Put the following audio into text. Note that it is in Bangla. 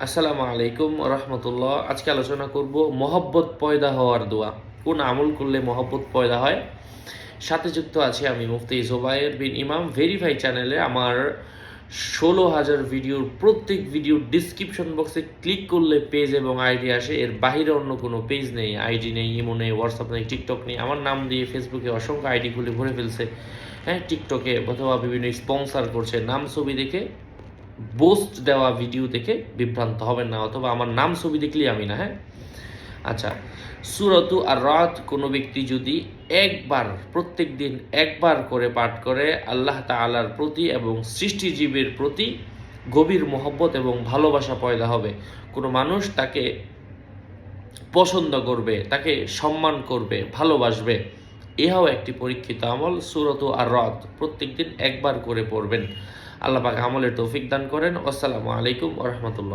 আসসালামু আলাইকুম রহমতুল্লাহ। আজকে আলোচনা করব মহব্বত পয়দা হওয়ার দোয়া। কোন আমল করলে মহব্বত পয়দা হয়। সাথে যুক্ত আছে আমি মুফতি জোবায়ের বিন ইমাম। ভেরিফাই চ্যানেলে আমার 16,000 ভিডিওর প্রত্যেক ভিডিওর ডিসক্রিপশন বক্সে ক্লিক করলে পেজ এবং আইডি আসে। এর বাইরে অন্য কোনো পেজ নেই, আইডি নেই, ইমো নেই, হোয়াটসঅ্যাপ নেই, টিকটক নেই। আমার নাম দিয়ে ফেসবুকে অসংখ্য আইডি খুলে ভরে ফেলছে। হ্যাঁ, টিকটকে অথবা বিভিন্ন স্পন্সার করছে। নাম ছবি দেখে পোস্ট দেওয়া ভিডিও দেখে বিভ্রান্ত হবেন না, অথবা আমার নাম ছবি দেখলেই আমি না। হ্যাঁ, আচ্ছা, সূরাতু আর রাত কোনো ব্যক্তি যদি প্রত্যেক দিন একবার করে পাঠ করে, আল্লাহ তাআলার প্রতি এবং সৃষ্টিজীবের প্রতি গভীর মহব্বত এবং ভালোবাসা পয়দা হবে। কোনো মানুষ তাকে পছন্দ করবে, তাকে সম্মান করবে, ভালোবাসবে। ইহাও একটি পরীক্ষিত আমল। সূরাতু আর রাত প্রত্যেক দিন একবার করে পড়বেন। আল্লাহ পাক আমলের তৌফিক দান করেন। আসসালামু আলাইকুম ওয়া রাহমাতুল্লাহ।